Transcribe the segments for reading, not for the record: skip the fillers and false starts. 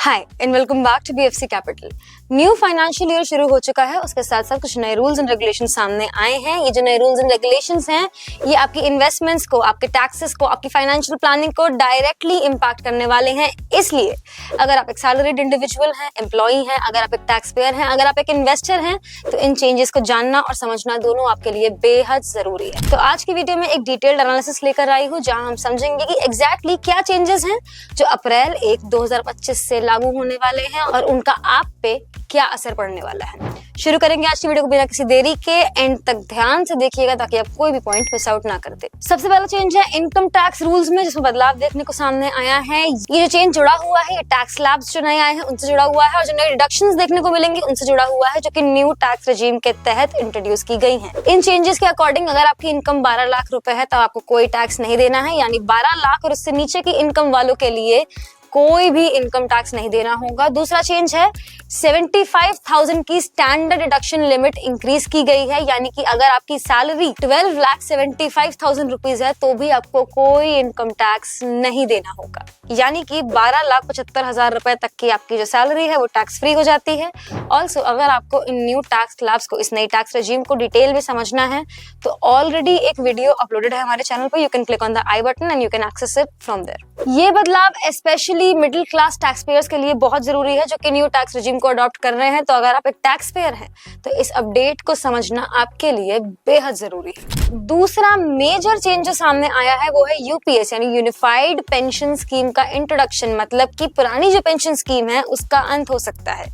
Hi and welcome back to BFC capital. New financial year शुरू हो चुका है, उसके साथ साथ कुछ नए रूल्स एंड रेगुलेशन सामने आए हैं। ये जो नए रूल्स एंड रेगुलेशंस हैं ये आपकी इन्वेस्टमेंट्स को, आपके टैक्सेस को, आपकी फाइनेंशियल प्लानिंग को डायरेक्टली इम्पैक्ट करने वाले हैं। इसलिए अगर आप एक सैलरीड इंडिविजुअल हैं, एम्प्लॉई हैं, अगर आप एक टैक्स पेयर हैं, अगर आप एक इन्वेस्टर हैं, तो इन चेंजेस को जानना और समझना दोनों आपके लिए बेहद जरूरी है। तो आज की वीडियो में एक डिटेल्ड एनालिसिस लेकर आई हूँ जहां हम समझेंगे कि एग्जैक्टली क्या चेंजेस हैं जो अप्रैल 1, 2025 से लागू होने वाले हैं और उनका आप पे क्या असर पड़ने वाला है। शुरू करेंगे आज की वीडियो को बिना किसी देरी के। एंड तक ध्यान से देखिएगा ताकि आप कोई भी पॉइंट मिस आउट ना कर दे। सबसे पहला चेंज है इनकम टैक्स रूल्स में, जिसमें बदलाव देखने को सामने आया है। ये जो चेंज जुड़ा हुआ है, ये टैक्स स्लैब्स जो नए आए हैं उनसे जुड़ा हुआ है और जो नए डिडक्शंस देखने को मिलेंगी उनसे जुड़ा हुआ है, जो कि न्यू टैक्स रेजिम के तहत इंट्रोड्यूस की गई है। इन चेंजेस के अकॉर्डिंग अगर आपकी इनकम 12 लाख रुपए है तो आपको कोई टैक्स नहीं देना है, यानी 12 लाख और उससे नीचे की इनकम वालों के लिए कोई भी इनकम टैक्स नहीं देना होगा। दूसरा चेंज है 75,000 की स्टैंडर्ड डिडक्शन लिमिट इंक्रीज की गई है, यानी कि अगर आपकी सैलरी 12,75,000 रुपीज है तो भी आपको कोई इनकम टैक्स नहीं देना होगा, यानी कि 12,75,000 रुपए तक की आपकी जो सैलरी है वो टैक्स फ्री हो जाती है। ऑल्सो अगर आपको इन न्यू टैक्स स्लैब्स को, इस नई टैक्स रेजिम को डिटेल में समझना है तो ऑलरेडी एक वीडियो अपलोडेड है हमारे चैनल पर। You can click on the I button and you can access it from there. ये बदलाव specially middle class tax payers के लिए बहुत जरूरी है जो कि न्यू टैक्स रेजिम को अडॉप्ट कर रहे हैं। तो अगर आप एक टैक्स पेयर हैं तो इस अपडेट को समझना आपके लिए बेहद जरूरी है। दूसरा मेजर चेंज जो सामने आया है वो है यूपीएस यानी यूनिफाइड पेंशन स्कीम का इंट्रोडक्शन, मतलब कि पुरानी जो पेंशन स्कीम है उसका अंत हो सकता है।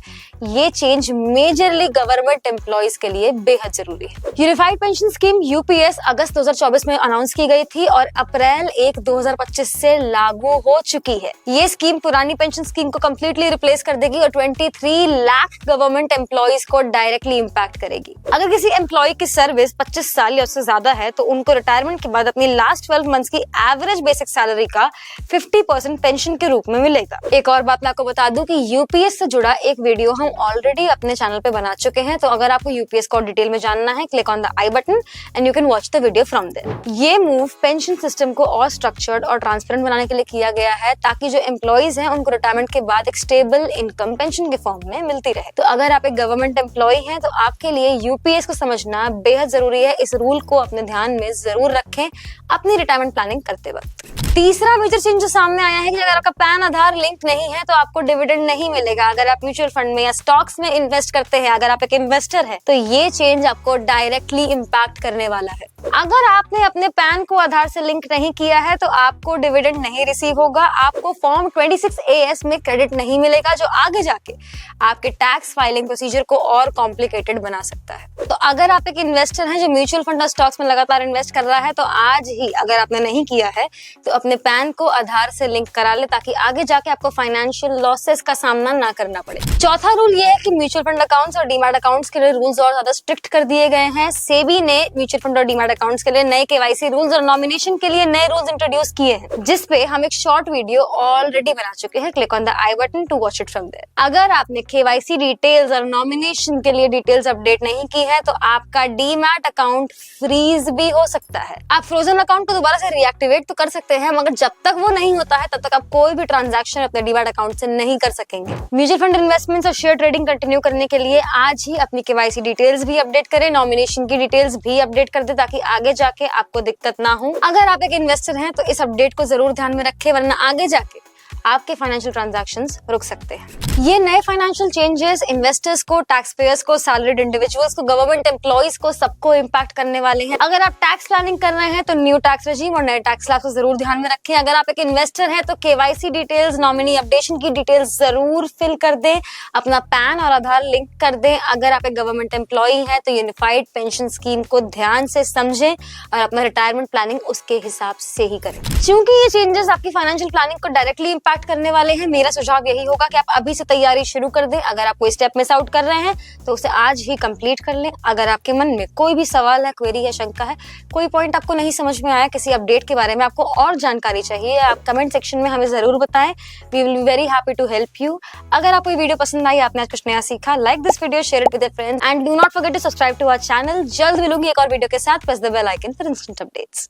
ये चेंज मेजरली गवर्नमेंट एम्प्लॉइज के लिए बेहद जरूरी है। यूनिफाइड पेंशन स्कीम यूपीएस अगस्त 2024 में अनाउंस की गई थी और अप्रैल 1, 2025 से लागू हो चुकी है। ये स्कीम पुरानी पेंशन स्कीम को कंप्लीटली रिप्लेस कर देगी और 23 लाख गवर्नमेंट एम्प्लॉइज को डायरेक्टली इंपैक्ट करेगी। अगर किसी एम्प्लॉय की सर्विस 25 साल या उससे ज्यादा है तो उनको रिटायरमेंट के बाद अपनी लास्ट 12 मंथ्स की एवरेज बेसिक सैलरी का 50% पेंशन के रूप में मिलेगा। एक और बात मैं आपको बता दूं कि यूपीएस से जुड़ा एक वीडियो हम ऑलरेडी अपने चैनल पे बना चुके हैं, तो अगर आपको यूपीएस को डिटेल में जानना है click on the I button and you can watch the video from there. ये मूव पेंशन सिस्टम को और स्ट्रक्चर्ड और ट्रांसपेरेंट बनाने के लिए किया गया है ताकि जो एम्प्लॉइज हैं उनको रिटायरमेंट के बाद एक स्टेबल इनकम पेंशन के फॉर्म में मिलती रहे। तो अगर आप एक गवर्नमेंट एम्प्लॉय हैं तो आपके लिए यूपीएस को समझना बेहद जरूरी है। इस रूल को अपने ध्यान में जरूर रखें अपनी रिटायरमेंट प्लानिंग करते वक्त। तीसरा मेजर चेंज जो सामने आया है कि अगर आपका पैन आधार लिंक नहीं है तो आपको डिविडेंड नहीं मिलेगा। अगर आप म्यूचुअल फंड में या स्टॉक्स में इन्वेस्ट करते हैं, अगर आप एक इन्वेस्टर है तो ये चेंज आपको डायरेक्टली इम्पैक्ट करने वाला है। अगर आपने अपने पैन को आधार से लिंक नहीं किया है तो आपको डिविडेंड नहीं रिसीव होगा, आपको फॉर्म 26AS में क्रेडिट नहीं मिलेगा जो आगे जाके आपके टैक्स फाइलिंग प्रोसीजर को और कॉम्प्लिकेटेड बना सकता है। तो अगर आप एक इन्वेस्टर हैं जो म्यूचुअल फंड और स्टॉक्स में लगातार इन्वेस्ट कर रहा है तो आज ही, अगर आपने नहीं किया है तो अपने पैन को आधार से लिंक करा ले ताकि आगे जाके आपको फाइनेंशियल लॉसेस का सामना ना करना पड़े। चौथा रूल ये है कि म्यूचुअल फंड अकाउंट्स और डीमैट अकाउंट्स के लिए रूल्स और ज्यादा स्ट्रिक्ट कर दिए गए हैं। सेबी ने म्यूचुअल फंड और डीमैट अकाउंट्स के लिए नए केवाईसी रूल्स और नॉमिनेशन के लिए नए रूल्स इंट्रोड्यूस किए हैं, जिस पे हम एक शॉर्ट वीडियो ऑलरेडी बना चुके हैं। Click on the I button to watch it from there. अगर आपने केवाईसी डिटेल्स और नॉमिनेशन के लिए डिटेल्स अपडेट नहीं की है तो आपका डीमैट अकाउंट फ्रीज भी हो सकता है। आप फ्रोजन अकाउंट को दोबारा से रिएक्टिवेट तो कर सकते हैं, मगर जब तक वो नहीं होता है तब तक आप कोई भी ट्रांजैक्शन अपने डीमैट अकाउंट से नहीं कर सकेंगे। म्यूचुअल फंड इन्वेस्टमेंट्स और शेयर ट्रेडिंग कंटिन्यू करने के लिए आज ही अपनी केवाईसी डिटेल्स भी अपडेट करें, नॉमिनेशन की डिटेल्स भी अपडेट कर दे ताकि आगे जाके आपको दिक्कत ना हो। अगर आप एक इन्वेस्टर हैं तो इस अपडेट को जरूर ध्यान में रखें, वरना आगे जाके आपके फाइनेंशियल ट्रांजैक्शंस रुक सकते हैं। ये नए फाइनेंशियल चेंजेस इन्वेस्टर्स को, टैक्स पेयर्स को, सैलरीड इंडिविजुअल्स को, गवर्नमेंट एम्प्लॉइज को, सबको इम्पैक्ट करने वाले हैं। अगर आप टैक्स प्लानिंग कर रहे हैं तो न्यू टैक्स रेजिम और नए टैक्स स्लैब्स को जरूर ध्यान में रखें। अगर आप एक इन्वेस्टर हैं तो केवाईसी डिटेल्स, नॉमिनी अपडेशन की डिटेल्स जरूर फिल कर दें, अपना पैन और आधार लिंक कर दें। अगर आप एक गवर्नमेंट एम्प्लॉय हैं तो यूनिफाइड पेंशन स्कीम को ध्यान से समझें और अपना रिटायरमेंट प्लानिंग उसके हिसाब से ही करें। क्योंकि ये चेंजेस आपकी फाइनेंशियल प्लानिंग को डायरेक्टली इम्पैक्ट करने वाले हैं, मेरा सुझाव यही होगा कि आप अभी से तैयारी शुरू कर दें। अगर आप कोई स्टेप मिस आउट कर रहे हैं तो उसे आज ही कंप्लीट कर लें। अगर आपके मन में कोई भी सवाल है, क्वेरी है, शंका है, कोई पॉइंट आपको नहीं समझ में आया, किसी अपडेट के बारे में आपको और जानकारी चाहिए, आप कमेंट सेक्शन में हमें जरूर बताएं। We will be very happy to help you. अगर आपको ये वीडियो पसंद आई, आपने आज कुछ नया सीखा, like this video, share it with your friends and do not forget to subscribe to our channel. जल्द मिलूंगी एक और वीडियो के साथ। Press the bell icon for instant updates.